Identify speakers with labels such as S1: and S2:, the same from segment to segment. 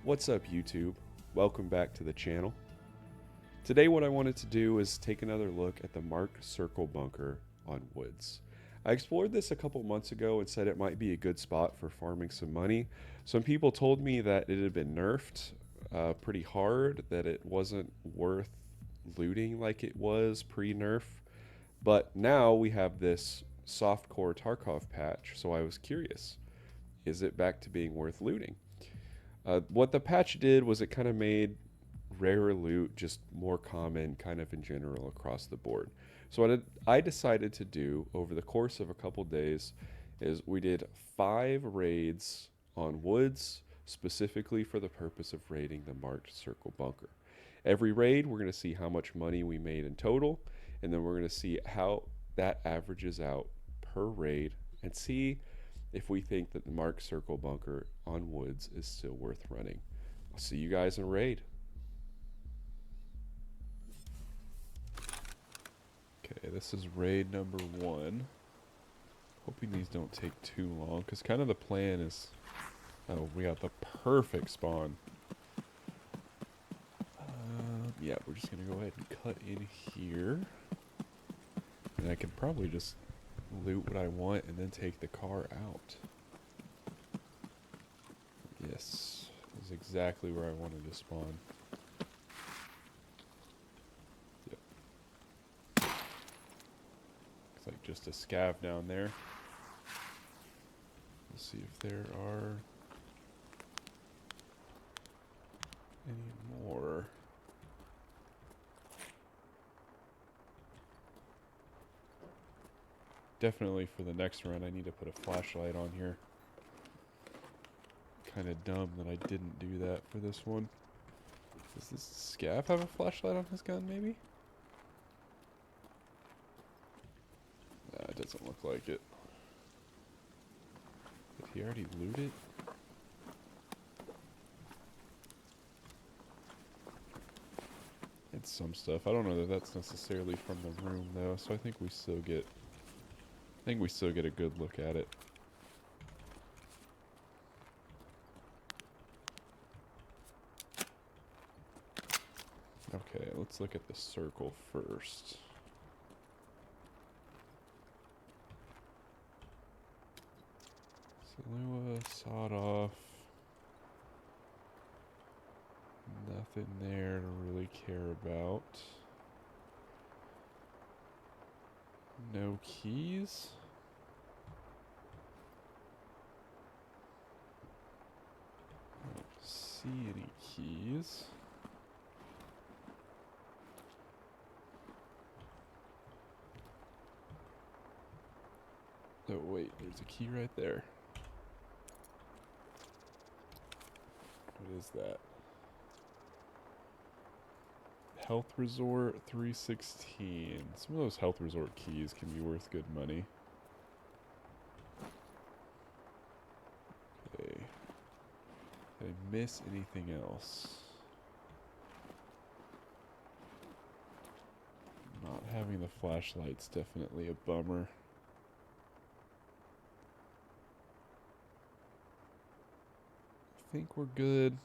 S1: What's up, YouTube? Welcome back to the channel. Today what I wanted to do is take another look at the marked circle bunker on woods. I explored this a couple months ago and said it might be a good spot for farming some money. Some people told me that it had been nerfed pretty hard, that it wasn't worth looting like it was pre-nerf. But now we have this softcore Tarkov patch, so I was curious. Is it back to being worth looting? What the patch did was it kind of made rarer loot just more common kind of in general across the board. So what I decided to do over the course of a couple days is we did 5 raids on woods specifically for the purpose of raiding the marked circle bunker. Every raid we're going to see how much money we made in total, and then we're going to see how that averages out per raid and see if we think that the marked circle bunker on woods is still worth running. I'll see you guys in raid. Okay, this is raid number 1. Hoping these don't take too long, because kind of the plan is... Oh, we got the perfect spawn. Yeah, we're just going to go ahead and cut in here. And I can probably just loot what I want and then take the car out. Yes, this is exactly where I wanted to spawn. Yep. Looks like just a scav down there. Let's see if there are any more. Definitely for the next run I need to put a flashlight on here. Kind of dumb that I didn't do that for this one. Does this scav have a flashlight on his gun maybe? Nah, it doesn't look like it. Did he already loot it? It's some stuff. I don't know that that's necessarily from the room though, so I think we still get a good look at it. Okay, let's look at the circle first. Salua, sawed off. Nothing there to really care about. No keys? I don't see any keys. Oh wait, there's a key right there. What is that? Health Resort 316. Some of those Health Resort keys can be worth good money. Okay. Did I miss anything else? Not having the flashlight's definitely a bummer. I think we're good.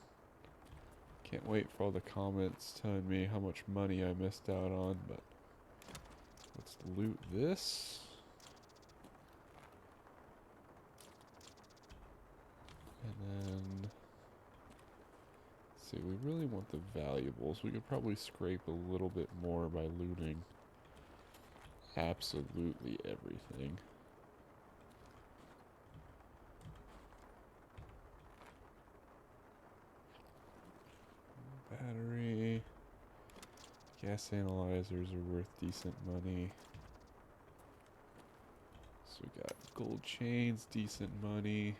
S1: Can't wait for all the comments telling me how much money I missed out on, but let's loot this. And then, see, we really want the valuables. We could probably scrape a little bit more by looting absolutely everything. Battery. Gas analyzers are worth decent money. So we got gold chains, decent money.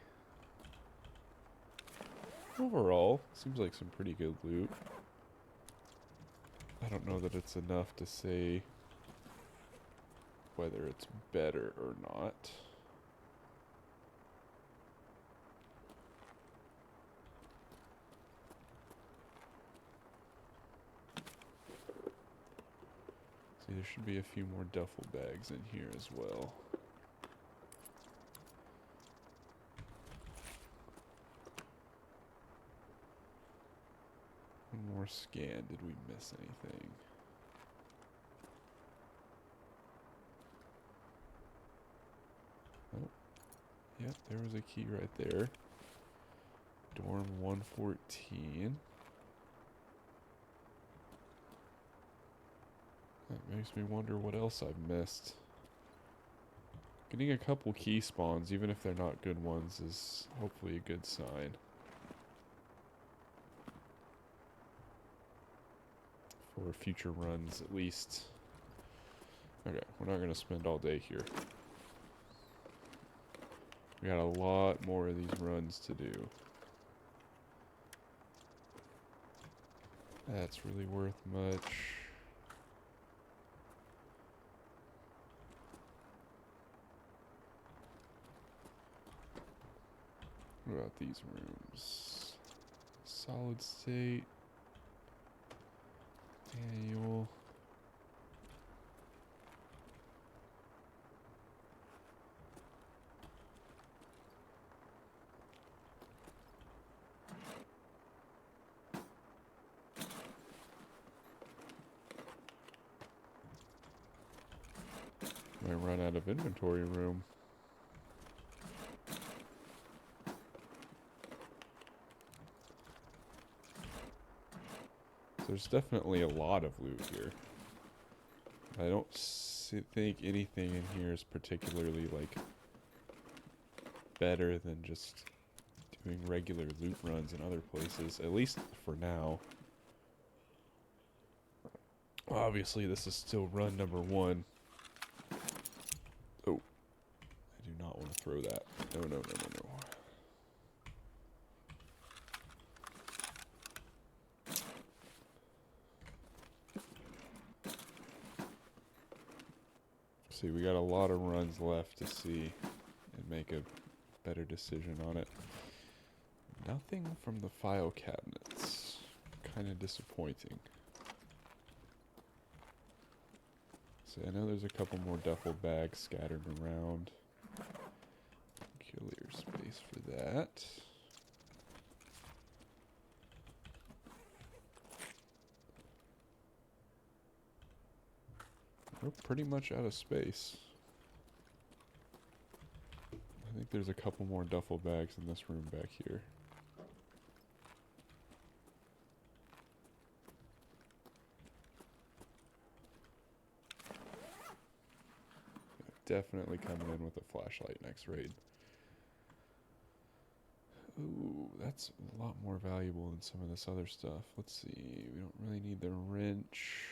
S1: Overall, seems like some pretty good loot. I don't know that it's enough to say whether it's better or not. See, there should be a few more duffel bags in here as well. more scan. Did we miss anything? Oh, yep, there was a key right there. Dorm 114. That makes me wonder what else I've missed. Getting a couple key spawns, even if they're not good ones, is hopefully a good sign. For future runs, at least. Okay, we're not going to spend all day here. We got a lot more of these runs to do. That's really worth much. What about these rooms? Solid state. Manual. Might run out of inventory room. There's definitely a lot of loot here. I don't think anything in here is particularly, like, better than just doing regular loot runs in other places, at least for now. Obviously, this is still run number 1. Oh, I do not want to throw that. No, no, no, no, no. See, we got a lot of runs left to see and make a better decision on it. Nothing from the file cabinets. Kind of disappointing. So I know there's a couple more duffel bags scattered around. Clear space for that. We're pretty much out of space. I think there's a couple more duffel bags in this room back here. Definitely coming in with a flashlight next raid. Ooh, that's a lot more valuable than some of this other stuff. Let's see, we don't really need the wrench.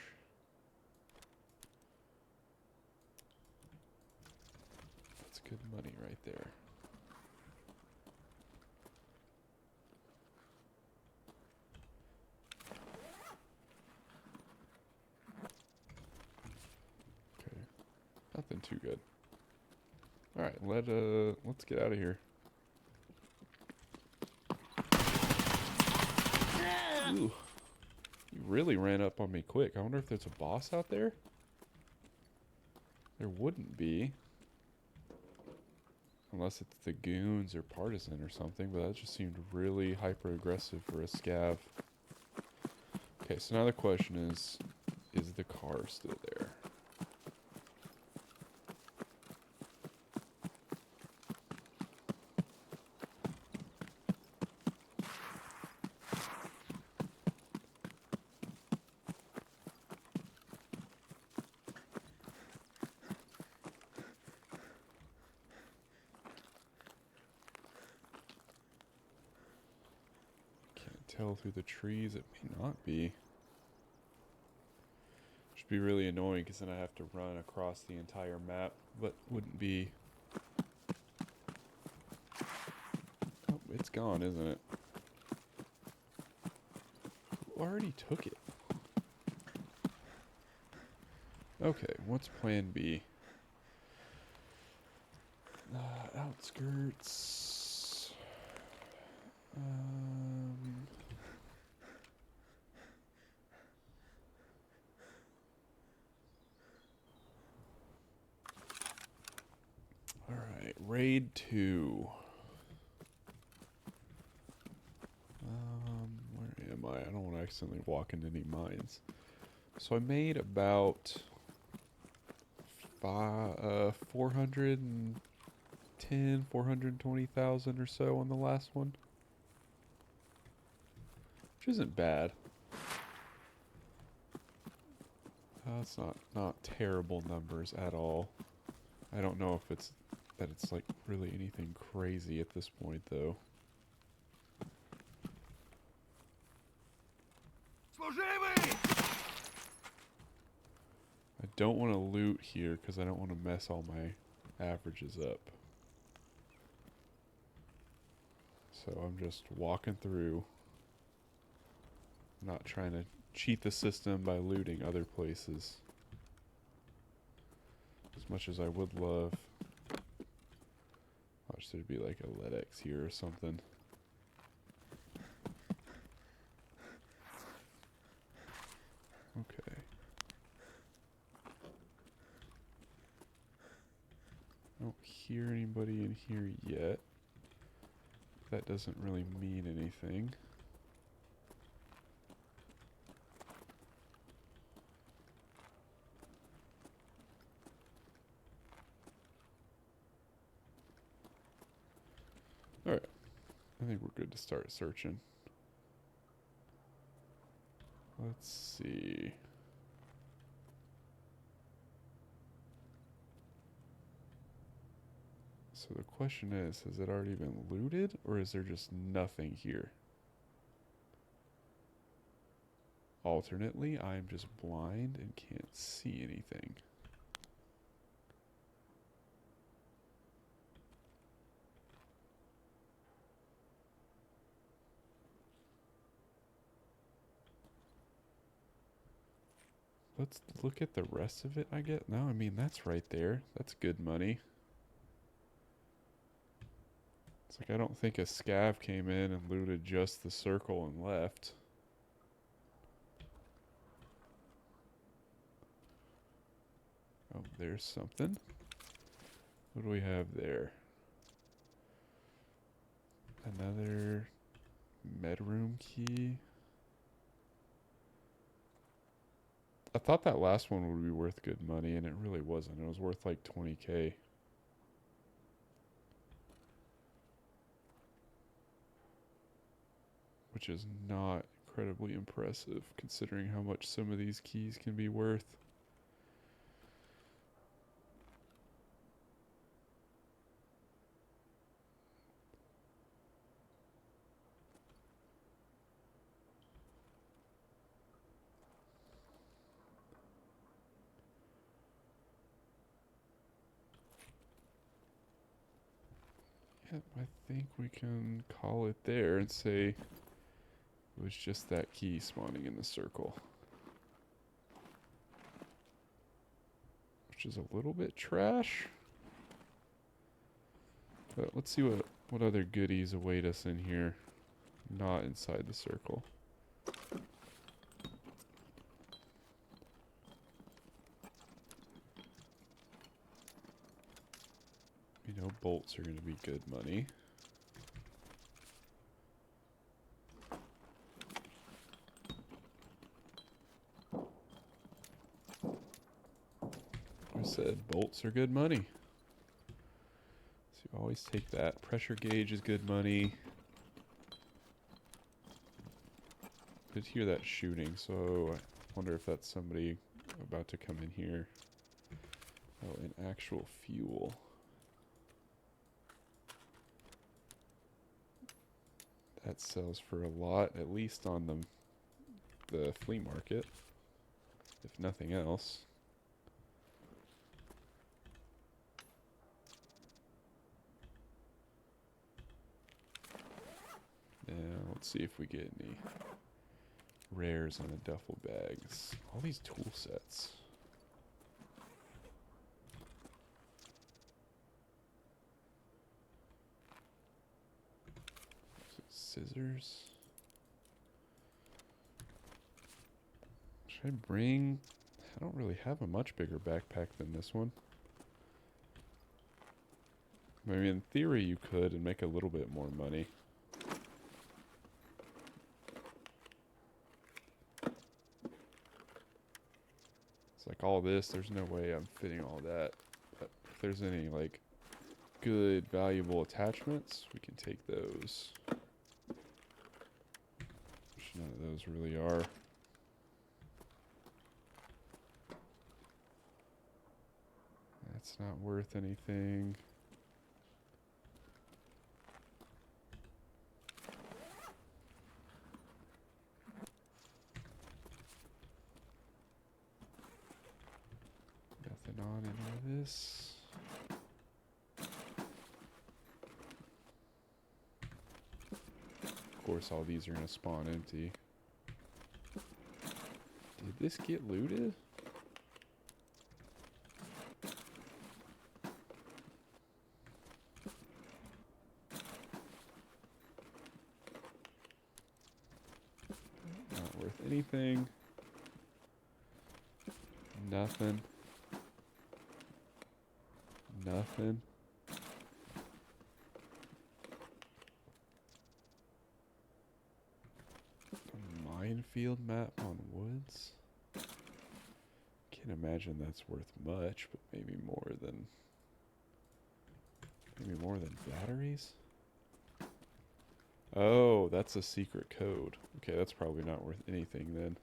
S1: That's good money right there. Okay, nothing too good. Alright, let's get out of here. Ooh, you really ran up on me quick. I wonder if there's a boss out there? There wouldn't be. Unless it's the goons or partisan or something, but that just seemed really hyper aggressive for a scav. Okay, so now the question is the car still there? Tell through the trees, it may not be. Should be really annoying because then I have to run across the entire map, but wouldn't be. Oh, it's gone, isn't it? Who already took it? Okay, what's plan B? Outskirts. Alright, raid 2. Where am I? I don't want to accidentally walk into any mines. So I made about 420,000 or so on the last one, which isn't bad. It's not terrible numbers at all. I don't know if it's like really anything crazy at this point though. I don't want to loot here because I don't want to mess all my averages up. So I'm just walking through, not trying to cheat the system by looting other places. As much as I would love. Watch, there'd be like a LEDX here or something. Okay. I don't hear anybody in here yet. That doesn't really mean anything. Alright. I think we're good to start searching. Let's see. So the question is, has it already been looted, or is there just nothing here? Alternately, I'm just blind and can't see anything. Let's look at the rest of it, I get. No, I mean, that's right there. That's good money. It's like I don't think a scav came in and looted just the circle and left. Oh, there's something. What do we have there? Another medroom key. I thought that last one would be worth good money, and it really wasn't. It was worth like 20k. Which is not incredibly impressive, considering how much some of these keys can be worth. Yep, I think we can call it there and say it was just that key spawning in the circle. Which is a little bit trash. But let's see what other goodies await us in here, not inside the circle. You know, bolts are going to be good money. I said bolts are good money. So you always take that. Pressure gauge is good money. Could hear that shooting, so I wonder if that's somebody about to come in here. Oh, and actual fuel. That sells for a lot, at least on the flea market, if nothing else. Now, let's see if we get any rares on a duffel bag. All these tool sets. Scissors. Should I bring... I don't really have a much bigger backpack than this one. I mean, in theory you could and make a little bit more money. like all this, there's no way I'm fitting all that. But if there's any like good, valuable attachments, we can take those. Which none of those really are. That's not worth anything. Nothing on any of this. Of course, all these are going to spawn empty. Did this get looted? Not worth anything. Nothing. Nothing. A minefield map on woods? Can't imagine that's worth much, but maybe more than batteries? Oh, that's a secret code. Okay, that's probably not worth anything then.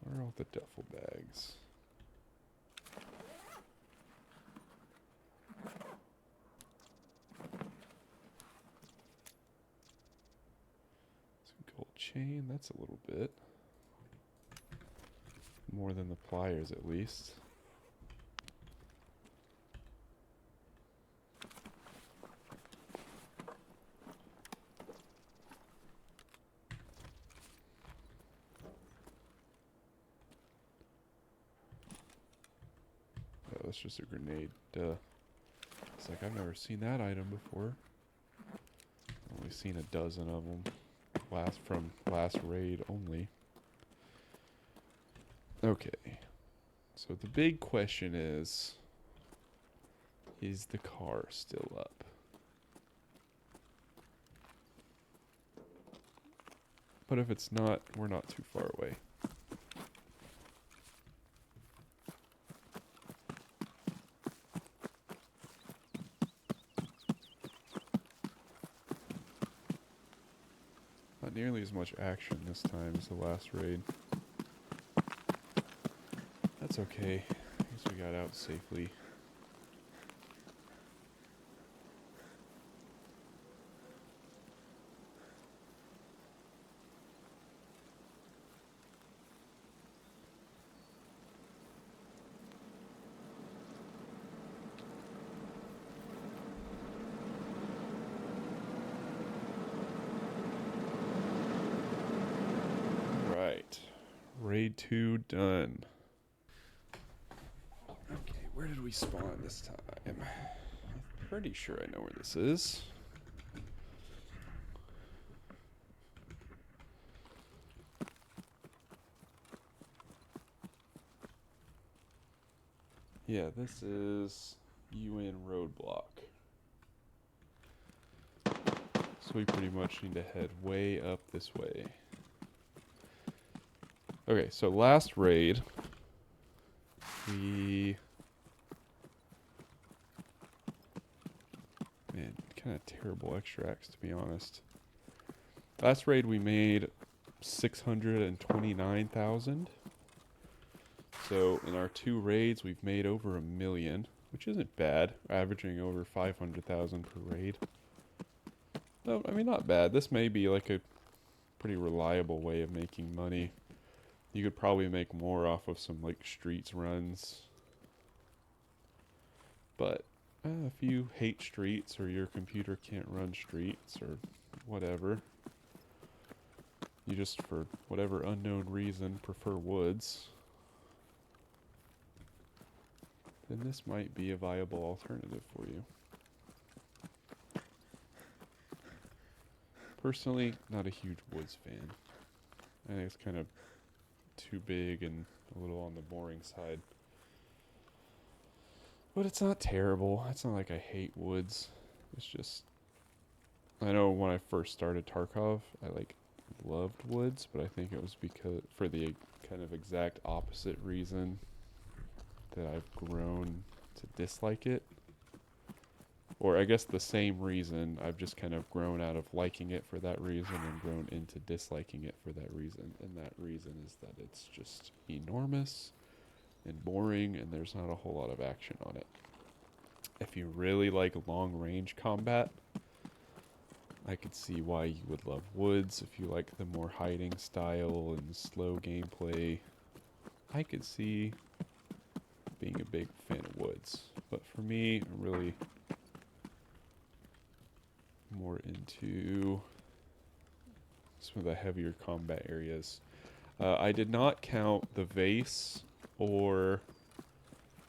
S1: Where are all the duffel bags? Some gold chain, that's a little bit. More than the pliers at least. That's just a grenade. Duh. It's like I've never seen that item before. Only seen a dozen of them. From last raid only. Okay. So the big question is the car still up? But if it's not, we're not too far away. Not nearly as much action this time as the last raid. That's okay. I guess we got out safely. Raid 2 done. Okay, where did we spawn this time? I'm pretty sure I know where this is. Yeah, this is UN roadblock. So we pretty much need to head way up this way. Okay, so last raid, man, kind of terrible extracts to be honest. Last raid we made 629,000. So in our 2 raids we've made over 1 million, which isn't bad, averaging over 500,000 per raid. No, I mean not bad. This may be like a pretty reliable way of making money. You could probably make more off of some like streets runs. But if you hate streets or your computer can't run streets or whatever, you just for whatever unknown reason prefer woods, then this might be a viable alternative for you. Personally, not a huge woods fan. I think it's kind of too big and a little on the boring side. But it's not terrible. It's not like I hate woods. It's just, I know when I first started Tarkov, I like loved woods, but I think it was because for the kind of exact opposite reason that I've grown to dislike it. Or I guess the same reason, I've just kind of grown out of liking it for that reason and grown into disliking it for that reason. And that reason is that it's just enormous and boring and there's not a whole lot of action on it. If you really like long range combat, I could see why you would love woods. If you like the more hiding style and slow gameplay, I could see being a big fan of woods. But for me, I'm really more into some of the heavier combat areas. I did not count the vase or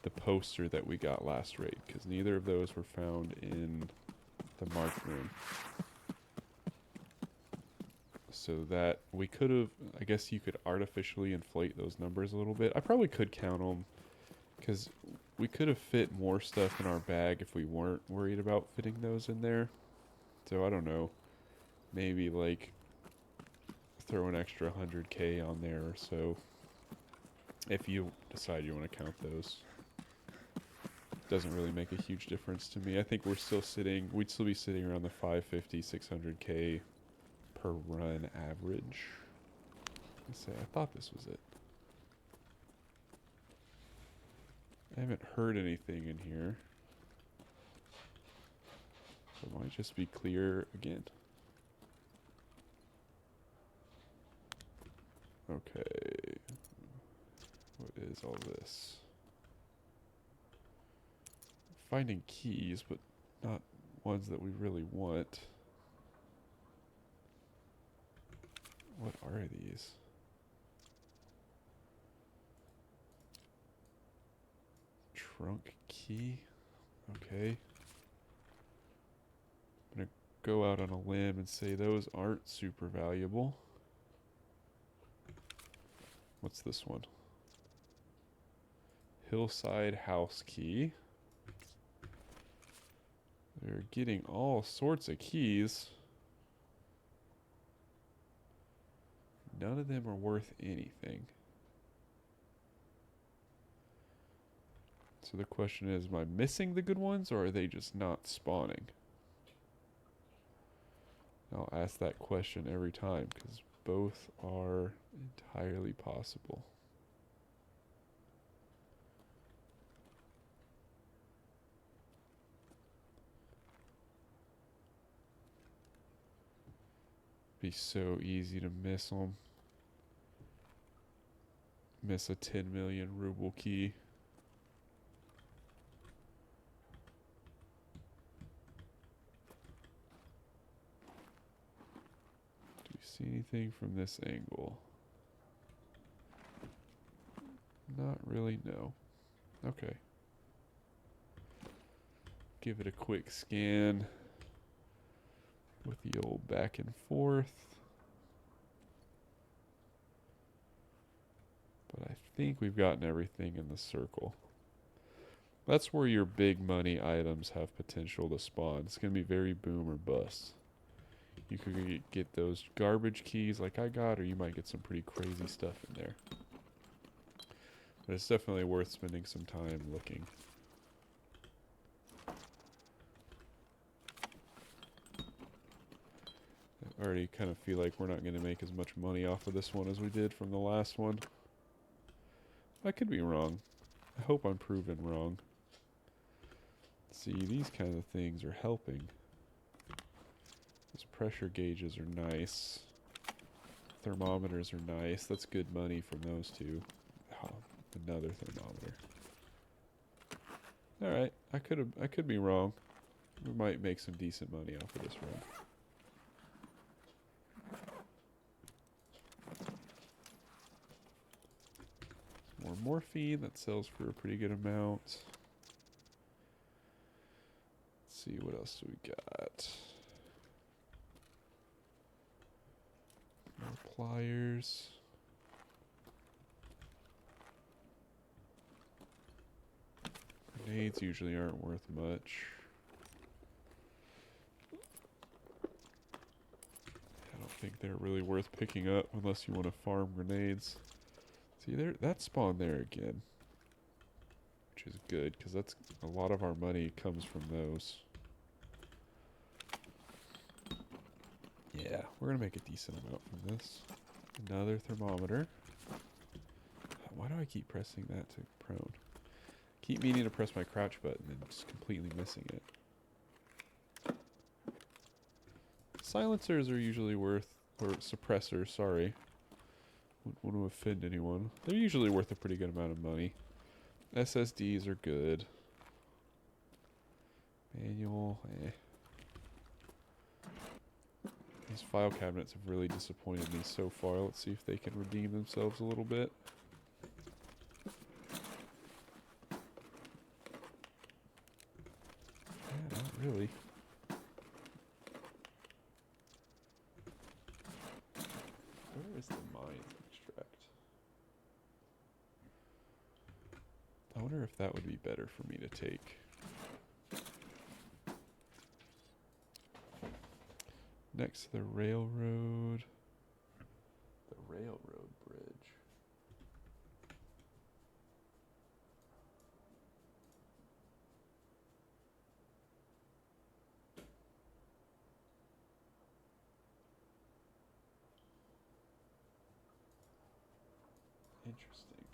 S1: the poster that we got last raid, because neither of those were found in the marked room. So that we could have, I guess you could artificially inflate those numbers a little bit. I probably could count them, because we could have fit more stuff in our bag if we weren't worried about fitting those in there. So I don't know, maybe like throw an extra 100k on there or so if you decide you want to count those. Doesn't really make a huge difference to me. I think we'd still be sitting around the 550, 600k per run average. I thought this was it. I haven't heard anything in here. So it might just be clear again. Okay. What is all this? Finding keys, but not ones that we really want. What are these? Trunk key? Okay. I'm gonna go out on a limb and say those aren't super valuable. What's this one? Hillside house key. They're getting all sorts of keys. None of them are worth anything. So the question is, am I missing the good ones or are they just not spawning? I'll ask that question every time because both are entirely possible. Be so easy to miss them. Miss a 10 million ruble key. Do you see anything from this angle? Not really, no. Okay. Give it a quick scan with the old back and forth. But I think we've gotten everything in the circle. That's where your big money items have potential to spawn. It's going to be very boom or bust. You could get those garbage keys like I got, or you might get some pretty crazy stuff in there. But it's definitely worth spending some time looking. I already kind of feel like we're not going to make as much money off of this one as we did from the last one. I could be wrong. I hope I'm proven wrong. See, these kind of things are helping. Those pressure gauges are nice. Thermometers are nice. That's good money from those two. Oh, another thermometer. Alright, I could be wrong. We might make some decent money off of this run. More morphine, that sells for a pretty good amount. Let's see, what else do we got? More pliers. Grenades usually aren't worth much. I don't think they're really worth picking up unless you want to farm grenades. See, that spawned there again. Which is good, because that's a lot of our money comes from those. Yeah, we're going to make a decent amount from this. Another thermometer. Why do I keep pressing that to prone? Keep meaning to press my crouch button and just completely missing it. Silencers are usually worth, or suppressors, sorry. Wouldn't want to offend anyone. They're usually worth a pretty good amount of money. SSDs are good. Manual, These file cabinets have really disappointed me so far. Let's see if they can redeem themselves a little bit. Yeah, not really. Where is the mine extract? I wonder if that would be better for me to take. Next to the railroad. The railroad bridge. Interesting.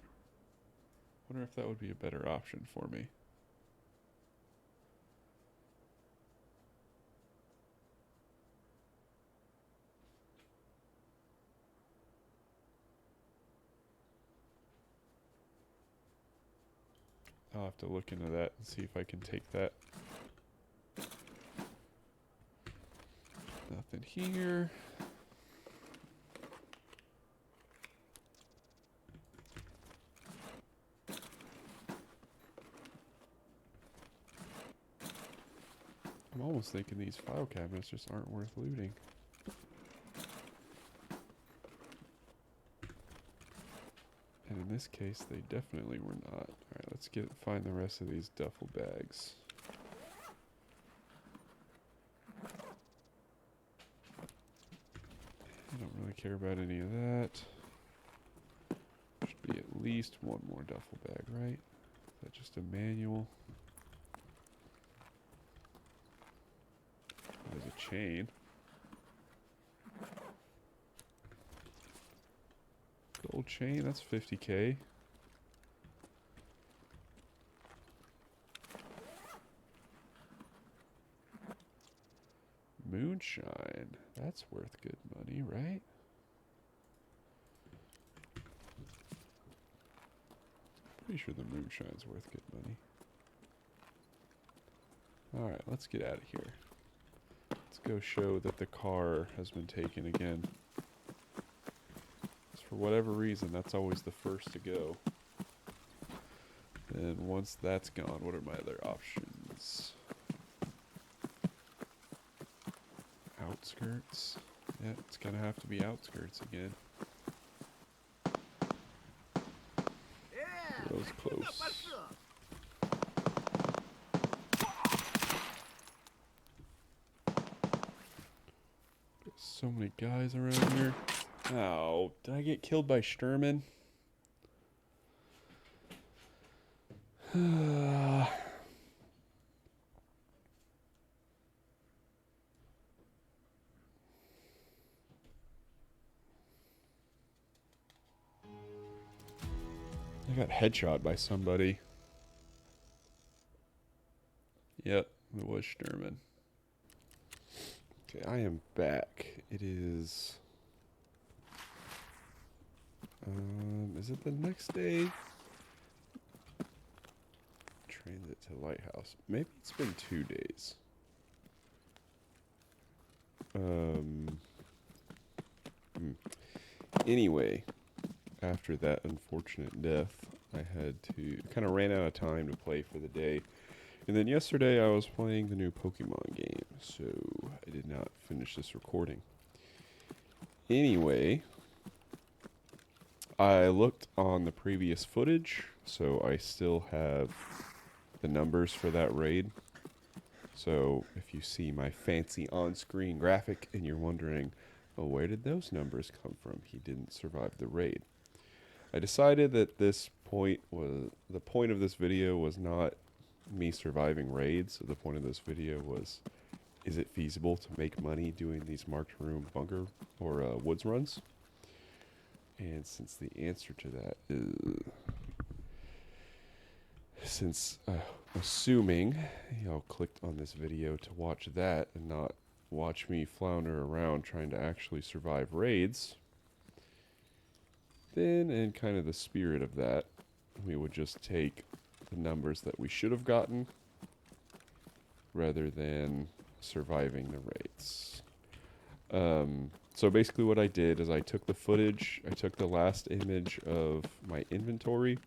S1: Wonder if that would be a better option for me. I'll have to look into that and see if I can take that. Nothing here. I'm almost thinking these file cabinets just aren't worth looting. And in this case, they definitely were not. Alright, let's find the rest of these duffel bags. I don't really care about any of that. Should be at least one more duffel bag, right? Is that just a manual? There's a chain. Gold chain, that's 50k. Moonshine, that's worth good money, right? Pretty sure the moonshine's worth good money. Alright, let's get out of here. Let's go show that the car has been taken again. For whatever reason, that's always the first to go. And once that's gone, what are my other options? Outskirts. Yeah, it's gonna have to be outskirts again. That was close. There's so many guys around here. Oh, did I get killed by Sturman? I got headshot by somebody. Yep, it was Sturman. Okay, I am back. It is... is it the next day? Transit to Lighthouse. Maybe it's been 2 days. Anyway, after that unfortunate death, I had to kind of ran out of time to play for the day. And then yesterday I was playing the new Pokemon game, so I did not finish this recording. Anyway, I looked on the previous footage, so I still have the numbers for that raid. So if you see my fancy on-screen graphic and you're wondering, oh, where did those numbers come from? He didn't survive the raid. I decided that the point of this video was not me surviving raids. The point of this video was, is it feasible to make money doing these marked room bunker or woods runs? And since the answer to that is, assuming y'all clicked on this video to watch that and not watch me flounder around trying to actually survive raids, then in kind of the spirit of that, we would just take the numbers that we should have gotten rather than surviving the raids. So basically what I did is I took the footage, I took the last image of my inventory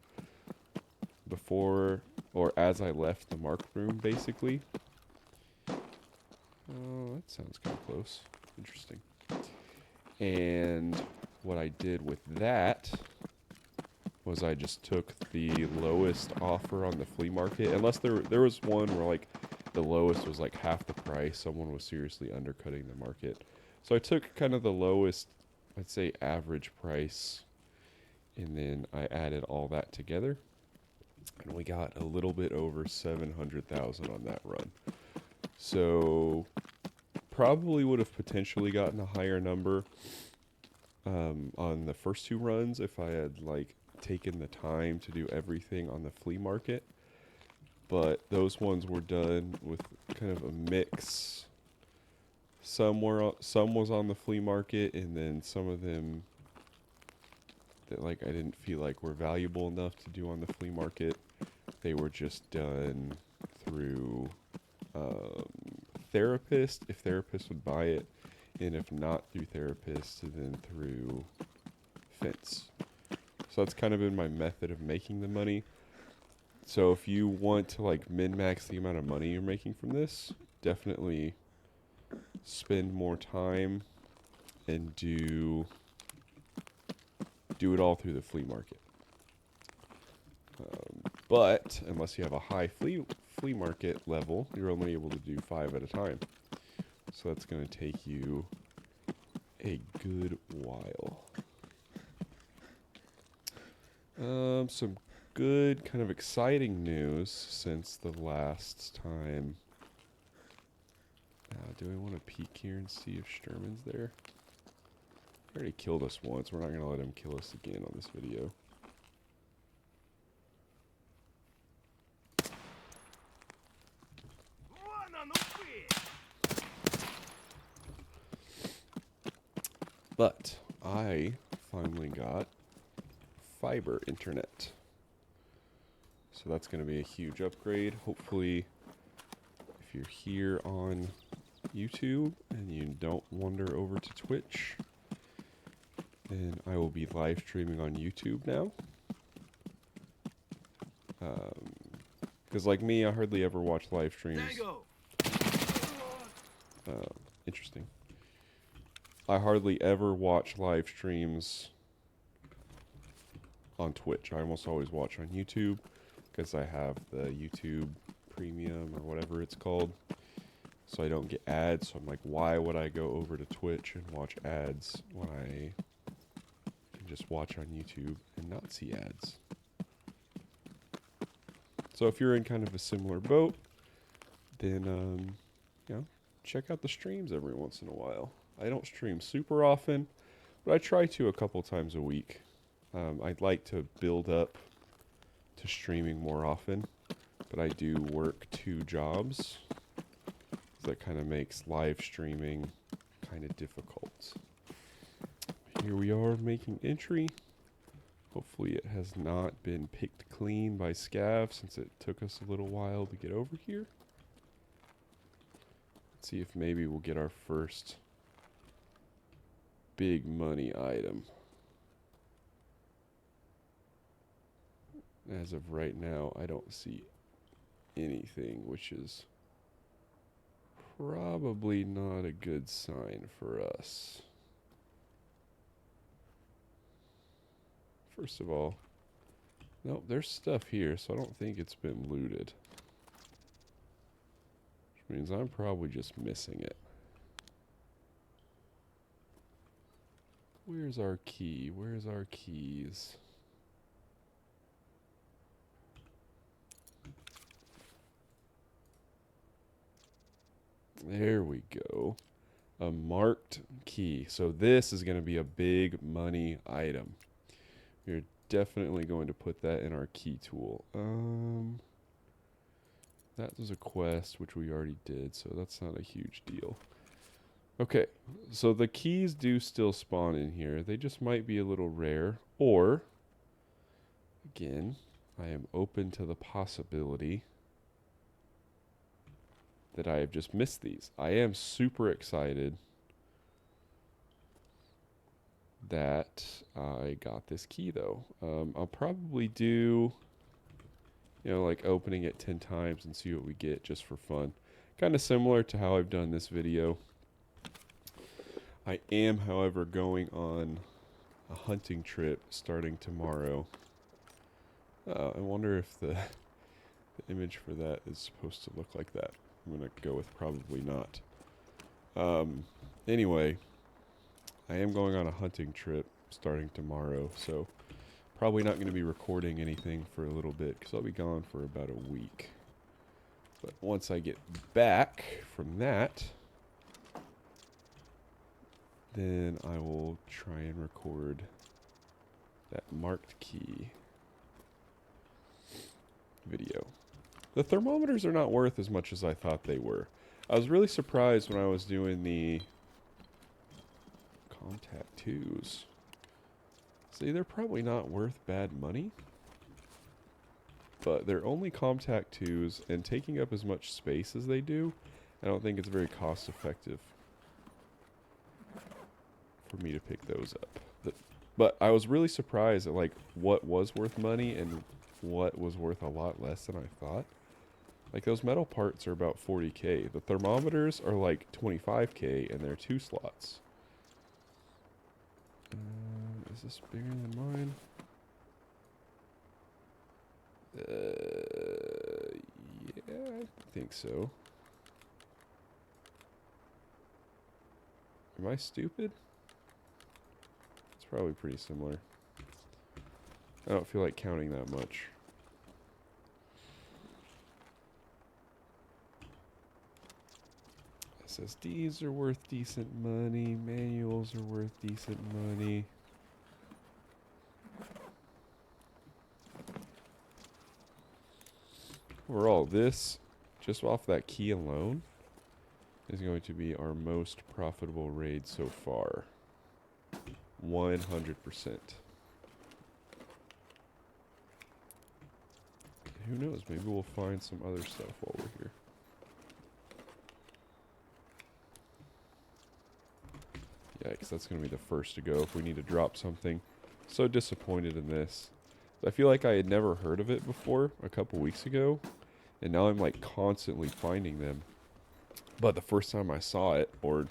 S1: before or as I left the marked room, basically. Oh, that sounds kind of close. Interesting. And what I did with that was I just took the lowest offer on the flea market. Unless there was one where like the lowest was like half the price. Someone was seriously undercutting the market. So I took kind of the lowest, I'd say average price, and then I added all that together. And we got a little bit over 700,000 on that run. So probably would have potentially gotten a higher number on the first two runs if I had like taken the time to do everything on the flea market. But those ones were done with kind of a mix. Some was on the flea market, and then some of them that like I didn't feel like were valuable enough to do on the flea market. They were just done through therapist, if therapists would buy it, and if not through therapists, then through fence. So that's kind of been my method of making the money. So if you want to like min-max the amount of money you're making from this, definitely spend more time and do it all through the flea market. But unless you have a high flea market level, you're only able to do 5 at a time. So that's going to take you a good while. Some good kind of exciting news since the last time. Do we want to peek here and see if Sturman's there? He already killed us once. We're not going to let him kill us again on this video. But I finally got fiber internet. So that's going to be a huge upgrade. Hopefully, if you're here on YouTube and you don't wander over to Twitch, then I will be live streaming on YouTube now. Because like me, I hardly ever watch live streams. Interesting. I hardly ever watch live streams on Twitch. I almost always watch on YouTube because I have the YouTube Premium or whatever it's called. So I don't get ads. So I'm like, why would I go over to Twitch and watch ads when I can just watch on YouTube and not see ads? So if you're in kind of a similar boat, then check out the streams every once in a while. I don't stream super often, but I try to a couple times a week. I'd like to build up to streaming more often, but I do work 2 jobs. So that kind of makes live streaming kind of difficult. Here we are making entry. Hopefully it has not been picked clean by Scav since it took us a little while to get over here. Let's see if maybe we'll get our first big money item. As of right now, I don't see anything, which is probably not a good sign for us. First of all, nope, there's stuff here, so I don't think it's been looted. Means I'm probably just missing it. Where's our key? Where's our keys? There we go. A marked key. So this is going to be a big money item. We're definitely going to put that in our key tool. That was a quest, which we already did, so that's not a huge deal. Okay, so the keys do still spawn in here. They just might be a little rare. Or, again, I am open to the possibility that I have just missed these. I am super excited that I got this key, though. I'll probably do, you know, like opening it 10 times and see what we get just for fun. Kind of similar to how I've done this video. I am, however, going on a hunting trip starting tomorrow. I wonder if the image for that is supposed to look like that. I'm going to go with probably not. Anyway, I am going on a hunting trip starting tomorrow, so probably not going to be recording anything for a little bit because I'll be gone for about a week. But once I get back from that, then I will try and record that marked key video. The thermometers are not worth as much as I thought they were. I was really surprised when I was doing the contact 2s. See, they're probably not worth bad money, but they're only contact 2s, and taking up as much space as they do, I don't think it's very cost effective for me to pick those up. But I was really surprised at like what was worth money and what was worth a lot less than I thought. Like those metal parts are about 40k. The thermometers are like 25k and they're 2 slots. Is this bigger than mine? Yeah, I think so. Am I stupid? It's probably pretty similar. I don't feel like counting that much. SSDs are worth decent money. Manuals are worth decent money. Overall, this, just off that key alone, is going to be our most profitable raid so far. 100%. Who knows? Maybe we'll find some other stuff while we're here. Yikes, that's going to be the first to go if we need to drop something. So disappointed in this. I feel like I had never heard of it before a couple weeks ago, and now I'm like constantly finding them. But the first time I saw it, or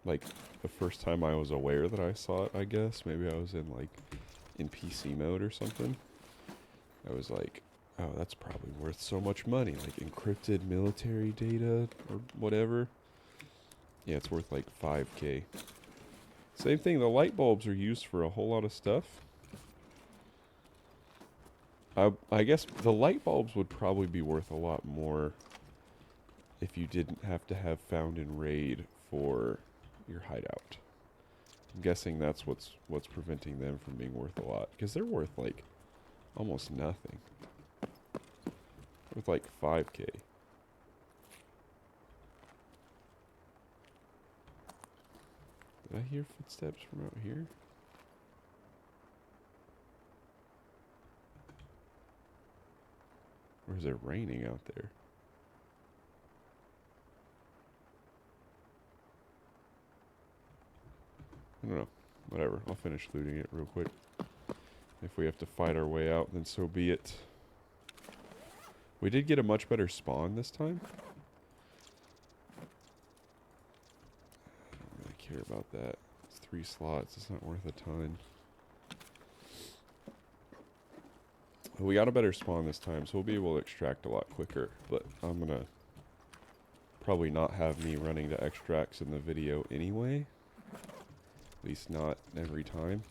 S1: like the first time I was aware that I saw it, I guess, maybe I was in PC mode or something, I was like, oh, that's probably worth so much money, like encrypted military data or whatever. Yeah, it's worth like 5k. Same thing, the light bulbs are used for a whole lot of stuff. I guess the light bulbs would probably be worth a lot more if you didn't have to have found in raid for your hideout. I'm guessing that's what's preventing them from being worth a lot, because they're worth like almost nothing. Worth like 5k. Did I hear footsteps from out here? Or is it raining out there? I don't know. Whatever. I'll finish looting it real quick. If we have to fight our way out, then so be it. We did get a much better spawn this time. I don't really care about that. It's 3 slots. It's not worth a ton. We got a better spawn this time, so we'll be able to extract a lot quicker. But I'm gonna probably not have me running to extracts in the video anyway. At least not every time.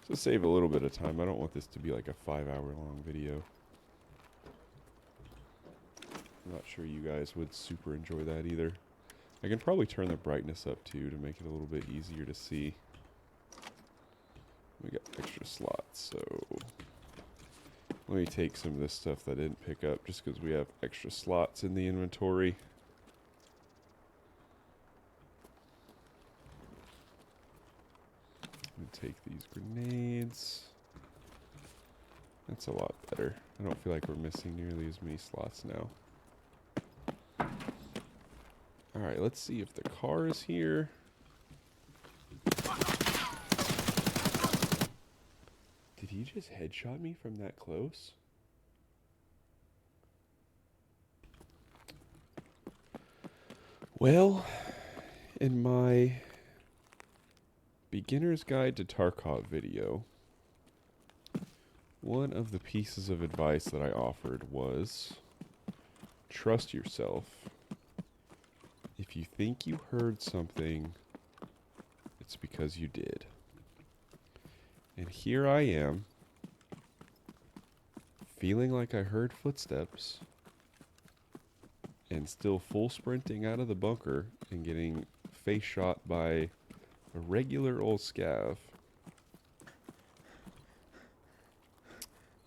S1: So save a little bit of time. I don't want this to be like a 5-hour long video. I'm not sure you guys would super enjoy that either. I can probably turn the brightness up too to make it a little bit easier to see. We got extra slots, so let me take some of this stuff that I didn't pick up just because we have extra slots in the inventory. Take these grenades. That's a lot better. I don't feel like we're missing nearly as many slots now. Alright, let's see if the car is here. Did he just headshot me from that close? Well, in my Beginner's Guide to Tarkov video, one of the pieces of advice that I offered was trust yourself. If you think you heard something, it's because you did. And here I am, feeling like I heard footsteps, and still full sprinting out of the bunker and getting face shot by a regular old scav.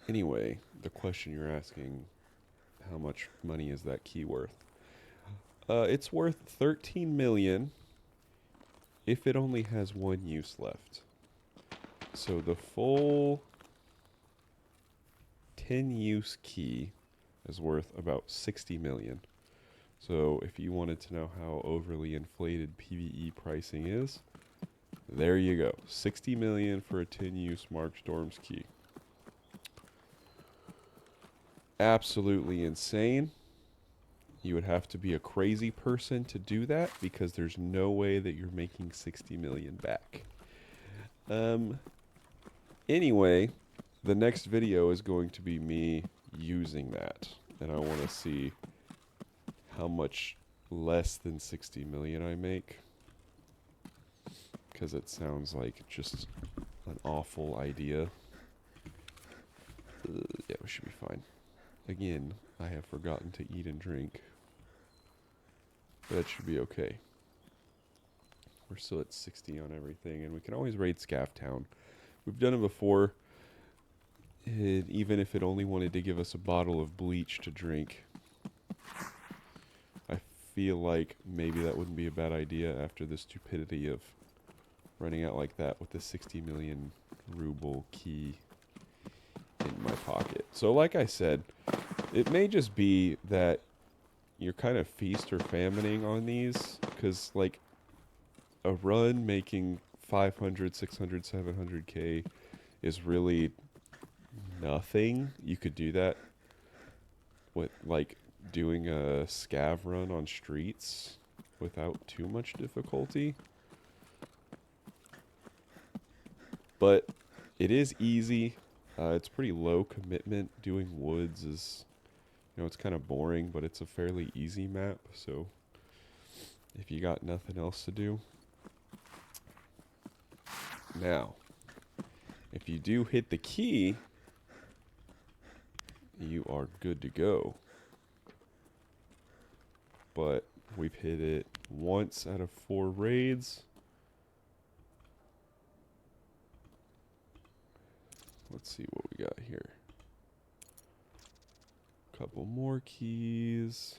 S1: Anyway, the question you're asking, how much money is that key worth? It's worth 13 million if it only has one use left. So the full 10 use key is worth about 60 million. So if you wanted to know how overly inflated PvE pricing is, there you go. 60 million for a 10 use Mark Storm's key. Absolutely insane. You would have to be a crazy person to do that because there's no way that you're making 60 million back. Anyway, the next video is going to be me using that, and I want to see how much less than 60 million I make, because it sounds like just an awful idea. Yeah, we should be fine. Again, I have forgotten to eat and drink, but that should be okay. We're still at 60 on everything, and we can always raid Scav Town. We've done it before, and even if it only wanted to give us a bottle of bleach to drink, I feel like maybe that wouldn't be a bad idea after the stupidity of running out like that with the 60 million ruble key in my pocket. So like I said, it may just be that you're kind of feast or famining on these, because like a run making 500, 600, 700k is really nothing. You could do that with like doing a scav run on streets without too much difficulty. But it is easy. It's pretty low commitment. Doing woods is, you know, it's kind of boring, but it's a fairly easy map. So if you got nothing else to do. Now, if you do hit the key, you are good to go. But we've hit it once out of 4 raids. Let's see what we got here. Couple more keys.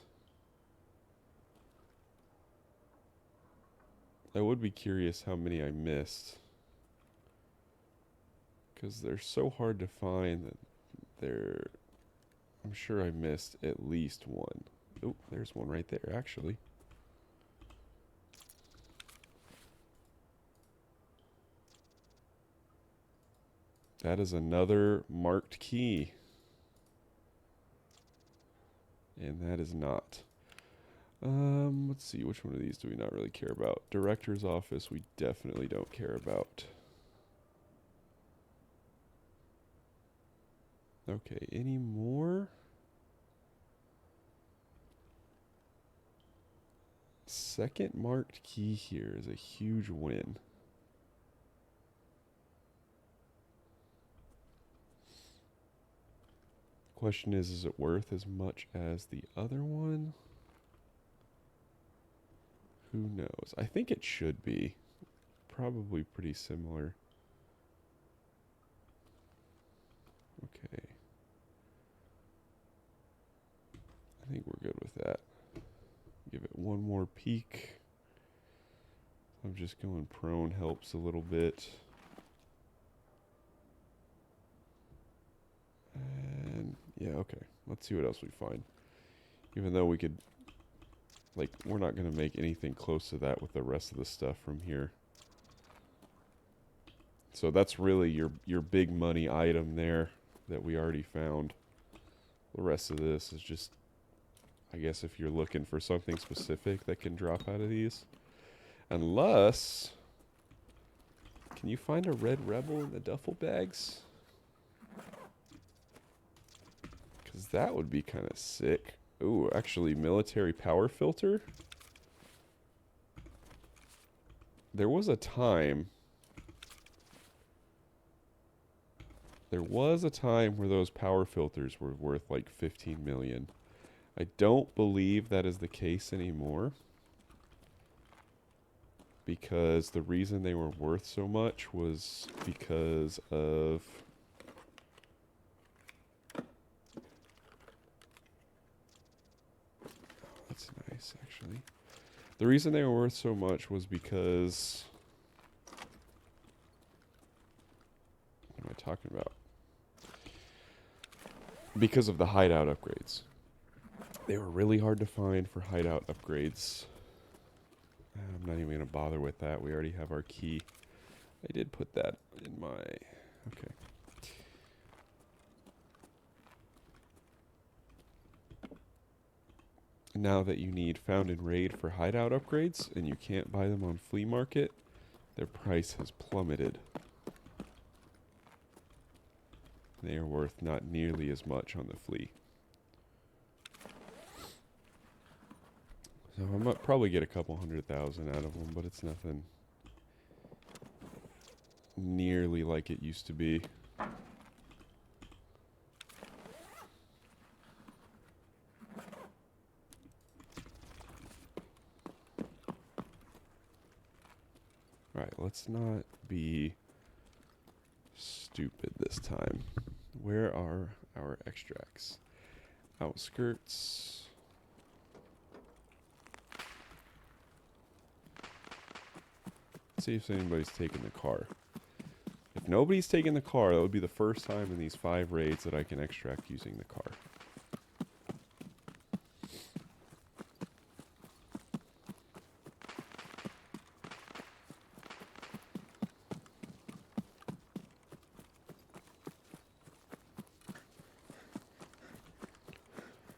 S1: I would be curious how many I missed, because they're so hard to find that I'm sure I missed at least one. Oh, there's one right there, actually. That is another marked key. And that is not. Let's see, which one of these do we not really care about? Director's office, we definitely don't care about. Okay, any more? Second marked key here is a huge win. Question is it worth as much as the other one? Who knows? I think it should be. Probably pretty similar. Okay. I think we're good with that. Give it one more peek. I'm just going prone helps a little bit. And yeah, okay. Let's see what else we find. Even though we could, like, we're not going to make anything close to that with the rest of the stuff from here. So that's really your big money item there that we already found. The rest of this is just, I guess, if you're looking for something specific that can drop out of these. Unless, can you find a red rebel in the duffel bags? Because that would be kind of sick. Ooh, actually, military power filter. There was a time where those power filters were worth like 15 million. I don't believe that is the case anymore. Because the reason they were worth so much was because of... Oh, that's nice, actually. The reason they were worth so much was because... What am I talking about? Because of the hideout upgrades. They were really hard to find for hideout upgrades. I'm not even going to bother with that. We already have our key. I did put that in my... Okay. Now that you need Found in Raid for hideout upgrades, and you can't buy them on flea market, their price has plummeted. They are worth not nearly as much on the flea. So I might probably get a couple 100,000 out of them, but it's nothing nearly like it used to be. Alright, let's not be stupid this time. Where are our extracts? Outskirts. Let's see if anybody's taking the car. If nobody's taking the car, that would be the first time in these 5 raids that I can extract using the car.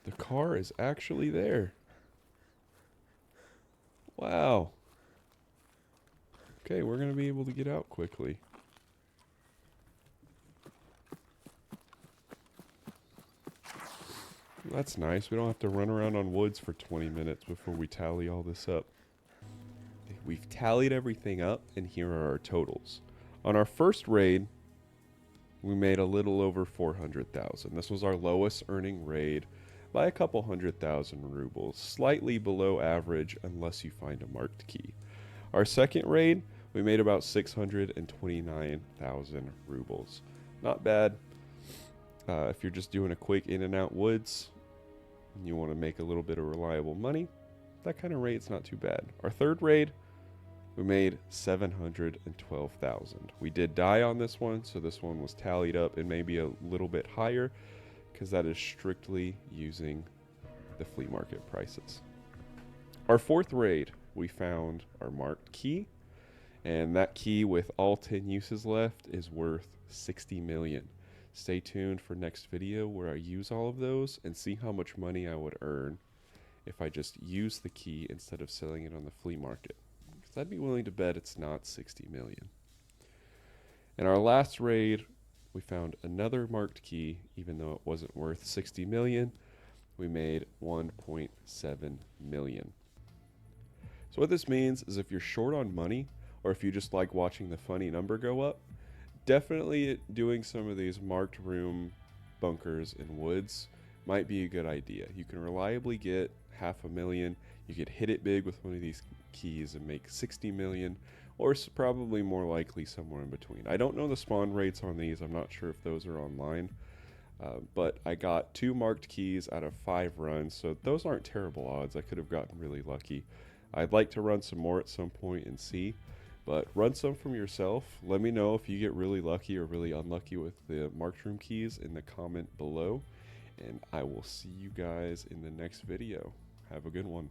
S1: The car is actually there. Wow. Okay, we're going to be able to get out quickly. That's nice. We don't have to run around on woods for 20 minutes before we tally all this up. We've tallied everything up, and here are our totals. On our first raid, we made a little over 400,000. This was our lowest earning raid by a couple 100,000 rubles, slightly below average unless you find a marked key. Our second raid, we made about 629,000 rubles. Not bad. If you're just doing a quick in and out woods, and you want to make a little bit of reliable money, that kind of rate's not too bad. Our third raid, we made 712,000. We did die on this one, so this one was tallied up and maybe a little bit higher, because that is strictly using the flea market prices. Our fourth raid, we found our marked key, and that key with all 10 uses left is worth 60 million. Stay tuned for next video where I use all of those and see how much money I would earn if I just use the key instead of selling it on the flea market. Because I'd be willing to bet it's not 60 million. In our last raid, we found another marked key, even though it wasn't worth 60 million. We made 1.7 million. So what this means is if you're short on money, or if you just like watching the funny number go up, definitely doing some of these marked room bunkers in woods might be a good idea. You can reliably get 500,000. You could hit it big with one of these keys and make 60 million, or probably more likely somewhere in between. I don't know the spawn rates on these. I'm not sure if those are online. But I got 2 marked keys out of 5 runs, so those aren't terrible odds. I could have gotten really lucky. I'd like to run some more at some point and see, but run some from yourself. Let me know if you get really lucky or really unlucky with the marked room keys in the comment below, and I will see you guys in the next video. Have a good one.